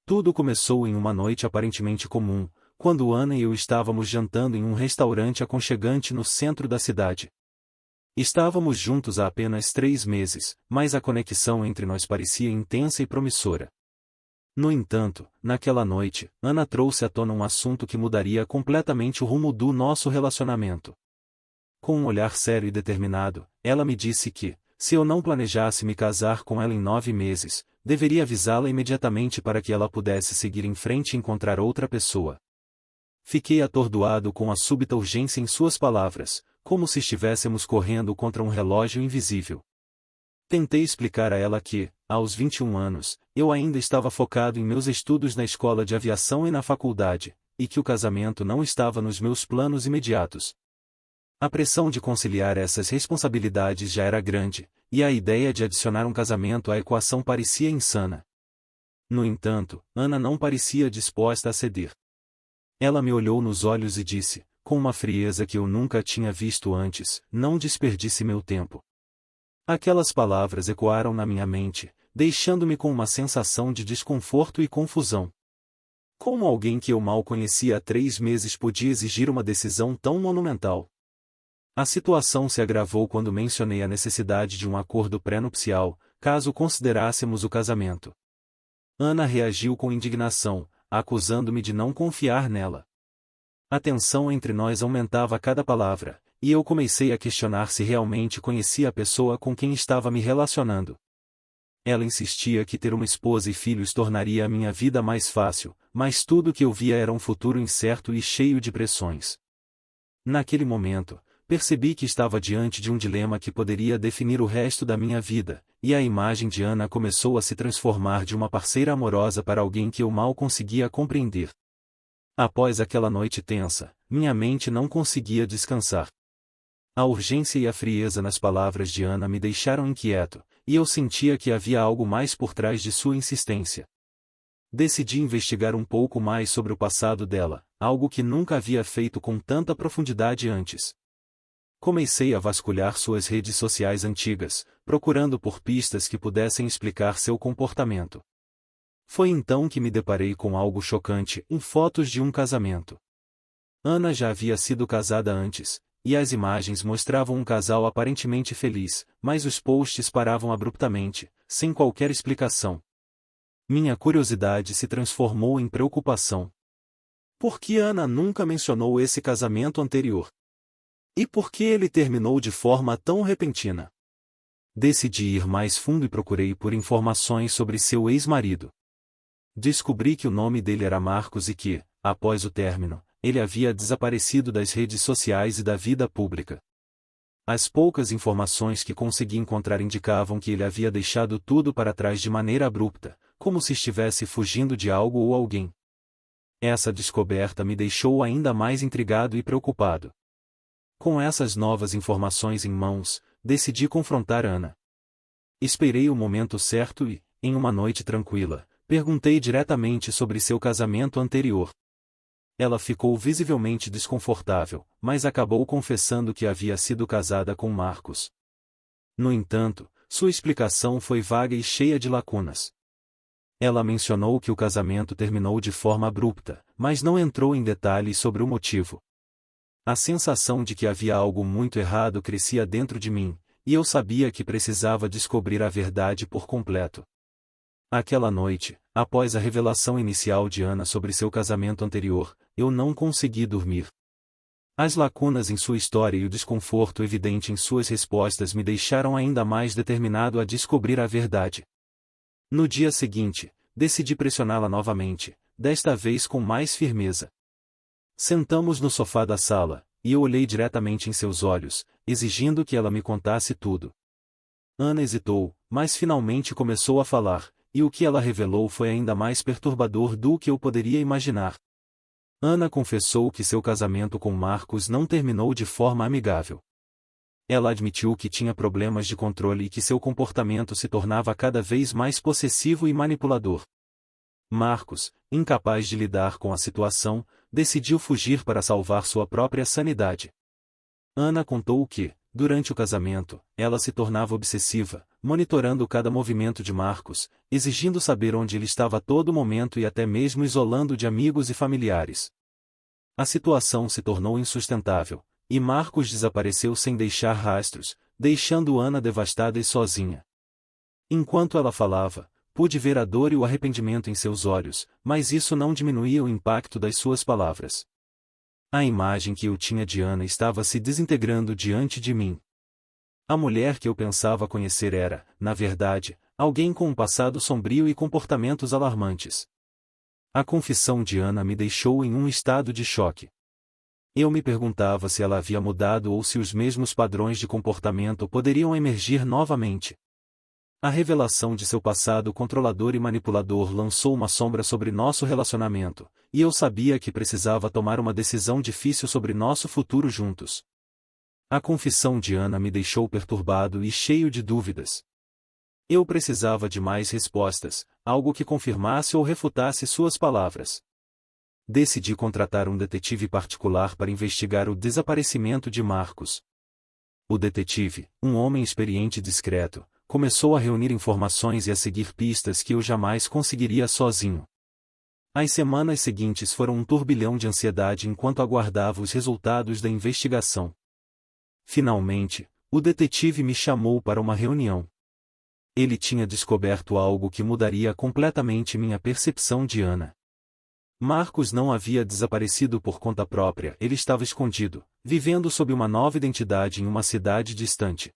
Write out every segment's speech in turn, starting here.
Tudo começou em uma noite aparentemente comum, quando Ana e eu estávamos jantando em um restaurante aconchegante no centro da cidade. Estávamos juntos há apenas 3 meses, mas a conexão entre nós parecia intensa e promissora. No entanto, naquela noite, Ana trouxe à tona um assunto que mudaria completamente o rumo do nosso relacionamento. Com um olhar sério e determinado, ela me disse que, se eu não planejasse me casar com ela em 9 meses, deveria avisá-la imediatamente para que ela pudesse seguir em frente e encontrar outra pessoa. Fiquei atordoado com a súbita urgência em suas palavras, como se estivéssemos correndo contra um relógio invisível. Tentei explicar a ela que, aos 21 anos, eu ainda estava focado em meus estudos na escola de aviação e na faculdade, e que o casamento não estava nos meus planos imediatos. A pressão de conciliar essas responsabilidades já era grande, e a ideia de adicionar um casamento à equação parecia insana. No entanto, Ana não parecia disposta a ceder. Ela me olhou nos olhos e disse, com uma frieza que eu nunca tinha visto antes: "Não desperdice meu tempo." Aquelas palavras ecoaram na minha mente, deixando-me com uma sensação de desconforto e confusão. Como alguém que eu mal conhecia há 3 meses podia exigir uma decisão tão monumental? A situação se agravou quando mencionei a necessidade de um acordo pré-nupcial, caso considerássemos o casamento. Ana reagiu com indignação, acusando-me de não confiar nela. A tensão entre nós aumentava a cada palavra, e eu comecei a questionar se realmente conhecia a pessoa com quem estava me relacionando. Ela insistia que ter uma esposa e filhos tornaria a minha vida mais fácil, mas tudo que eu via era um futuro incerto e cheio de pressões. Naquele momento, percebi que estava diante de um dilema que poderia definir o resto da minha vida, e a imagem de Ana começou a se transformar de uma parceira amorosa para alguém que eu mal conseguia compreender. Após aquela noite tensa, minha mente não conseguia descansar. A urgência e a frieza nas palavras de Ana me deixaram inquieto, e eu sentia que havia algo mais por trás de sua insistência. Decidi investigar um pouco mais sobre o passado dela, algo que nunca havia feito com tanta profundidade antes. Comecei a vasculhar suas redes sociais antigas, procurando por pistas que pudessem explicar seu comportamento. Foi então que me deparei com algo chocante: em fotos de um casamento. Ana já havia sido casada antes, e as imagens mostravam um casal aparentemente feliz, mas os posts paravam abruptamente, sem qualquer explicação. Minha curiosidade se transformou em preocupação. Por que Ana nunca mencionou esse casamento anterior? E por que ele terminou de forma tão repentina? Decidi ir mais fundo e procurei por informações sobre seu ex-marido. Descobri que o nome dele era Marcos e que, após o término, ele havia desaparecido das redes sociais e da vida pública. As poucas informações que consegui encontrar indicavam que ele havia deixado tudo para trás de maneira abrupta, como se estivesse fugindo de algo ou alguém. Essa descoberta me deixou ainda mais intrigado e preocupado. Com essas novas informações em mãos, decidi confrontar Ana. Esperei o momento certo e, em uma noite tranquila, perguntei diretamente sobre seu casamento anterior. Ela ficou visivelmente desconfortável, mas acabou confessando que havia sido casada com Marcos. No entanto, sua explicação foi vaga e cheia de lacunas. Ela mencionou que o casamento terminou de forma abrupta, mas não entrou em detalhes sobre o motivo. A sensação de que havia algo muito errado crescia dentro de mim, e eu sabia que precisava descobrir a verdade por completo. Aquela noite, após a revelação inicial de Ana sobre seu casamento anterior, eu não consegui dormir. As lacunas em sua história e o desconforto evidente em suas respostas me deixaram ainda mais determinado a descobrir a verdade. No dia seguinte, decidi pressioná-la novamente, desta vez com mais firmeza. Sentamos no sofá da sala, e eu olhei diretamente em seus olhos, exigindo que ela me contasse tudo. Ana hesitou, mas finalmente começou a falar, e o que ela revelou foi ainda mais perturbador do que eu poderia imaginar. Ana confessou que seu casamento com Marcos não terminou de forma amigável. Ela admitiu que tinha problemas de controle e que seu comportamento se tornava cada vez mais possessivo e manipulador. Marcos, incapaz de lidar com a situação, decidiu fugir para salvar sua própria sanidade. Ana contou que, durante o casamento, ela se tornava obsessiva, monitorando cada movimento de Marcos, exigindo saber onde ele estava a todo momento e até mesmo isolando de amigos e familiares. A situação se tornou insustentável, e Marcos desapareceu sem deixar rastros, deixando Ana devastada e sozinha. Enquanto ela falava, pude ver a dor e o arrependimento em seus olhos, mas isso não diminuía o impacto das suas palavras. A imagem que eu tinha de Ana estava se desintegrando diante de mim. A mulher que eu pensava conhecer era, na verdade, alguém com um passado sombrio e comportamentos alarmantes. A confissão de Ana me deixou em um estado de choque. Eu me perguntava se ela havia mudado ou se os mesmos padrões de comportamento poderiam emergir novamente. A revelação de seu passado controlador e manipulador lançou uma sombra sobre nosso relacionamento, e eu sabia que precisava tomar uma decisão difícil sobre nosso futuro juntos. A confissão de Ana me deixou perturbado e cheio de dúvidas. Eu precisava de mais respostas, algo que confirmasse ou refutasse suas palavras. Decidi contratar um detetive particular para investigar o desaparecimento de Marcos. O detetive, um homem experiente e discreto, começou a reunir informações e a seguir pistas que eu jamais conseguiria sozinho. As semanas seguintes foram um turbilhão de ansiedade enquanto aguardava os resultados da investigação. Finalmente, o detetive me chamou para uma reunião. Ele tinha descoberto algo que mudaria completamente minha percepção de Ana. Marcos não havia desaparecido por conta própria, ele estava escondido, vivendo sob uma nova identidade em uma cidade distante.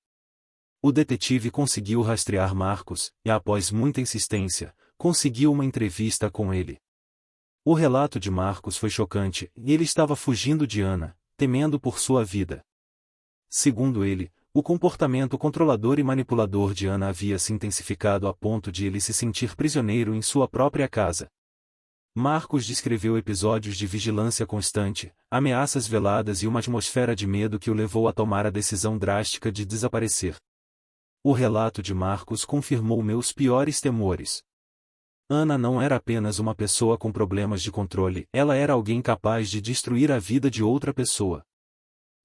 O detetive conseguiu rastrear Marcos, e após muita insistência, conseguiu uma entrevista com ele. O relato de Marcos foi chocante, e ele estava fugindo de Ana, temendo por sua vida. Segundo ele, o comportamento controlador e manipulador de Ana havia se intensificado a ponto de ele se sentir prisioneiro em sua própria casa. Marcos descreveu episódios de vigilância constante, ameaças veladas e uma atmosfera de medo que o levou a tomar a decisão drástica de desaparecer. O relato de Marcos confirmou meus piores temores. Ana não era apenas uma pessoa com problemas de controle, ela era alguém capaz de destruir a vida de outra pessoa.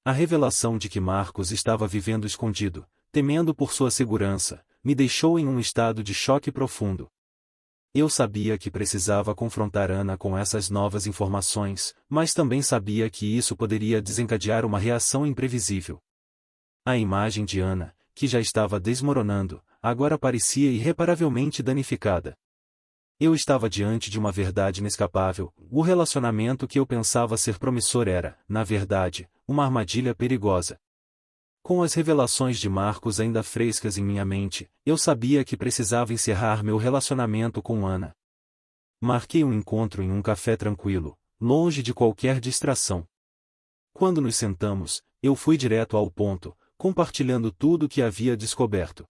A revelação de que Marcos estava vivendo escondido, temendo por sua segurança, me deixou em um estado de choque profundo. Eu sabia que precisava confrontar Ana com essas novas informações, mas também sabia que isso poderia desencadear uma reação imprevisível. A imagem de Ana, que já estava desmoronando, agora parecia irreparavelmente danificada. Eu estava diante de uma verdade inescapável, o relacionamento que eu pensava ser promissor era, na verdade, uma armadilha perigosa. Com as revelações de Marcos ainda frescas em minha mente, eu sabia que precisava encerrar meu relacionamento com Ana. Marquei um encontro em um café tranquilo, longe de qualquer distração. Quando nos sentamos, eu fui direto ao ponto, compartilhando tudo o que havia descoberto.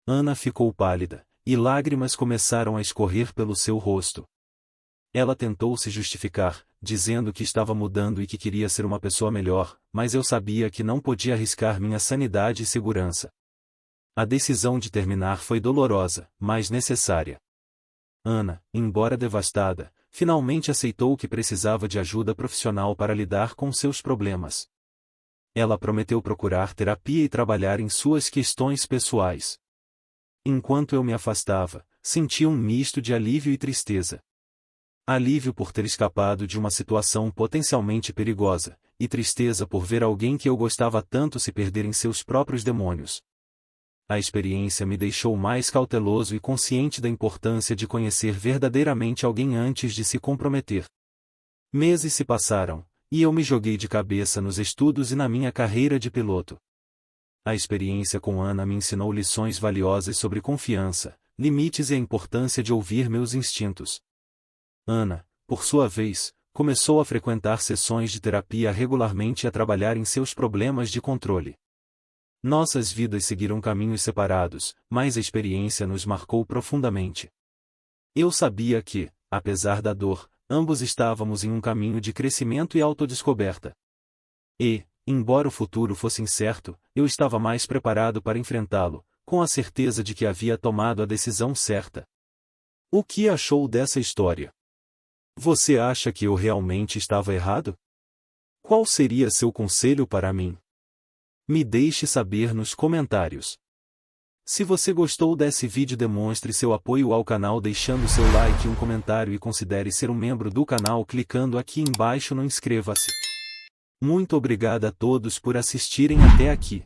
Ana ficou pálida, e lágrimas começaram a escorrer pelo seu rosto. Ela tentou se justificar, dizendo que estava mudando e que queria ser uma pessoa melhor, mas eu sabia que não podia arriscar minha sanidade e segurança. A decisão de terminar foi dolorosa, mas necessária. Ana, embora devastada, finalmente aceitou que precisava de ajuda profissional para lidar com seus problemas. Ela prometeu procurar terapia e trabalhar em suas questões pessoais. Enquanto eu me afastava, sentia um misto de alívio e tristeza. Alívio por ter escapado de uma situação potencialmente perigosa, e tristeza por ver alguém que eu gostava tanto se perder em seus próprios demônios. A experiência me deixou mais cauteloso e consciente da importância de conhecer verdadeiramente alguém antes de se comprometer. Meses se passaram, e eu me joguei de cabeça nos estudos e na minha carreira de piloto. A experiência com Ana me ensinou lições valiosas sobre confiança, limites e a importância de ouvir meus instintos. Ana, por sua vez, começou a frequentar sessões de terapia regularmente e a trabalhar em seus problemas de controle. Nossas vidas seguiram caminhos separados, mas a experiência nos marcou profundamente. Eu sabia que, apesar da dor, ambos estávamos em um caminho de crescimento e autodescoberta. E, embora o futuro fosse incerto, eu estava mais preparado para enfrentá-lo, com a certeza de que havia tomado a decisão certa. O que achou dessa história? Você acha que eu realmente estava errado? Qual seria seu conselho para mim? Me deixe saber nos comentários. Se você gostou desse vídeo, demonstre seu apoio ao canal deixando seu like e um comentário, e considere ser um membro do canal clicando aqui embaixo no inscreva-se. Muito obrigado a todos por assistirem até aqui.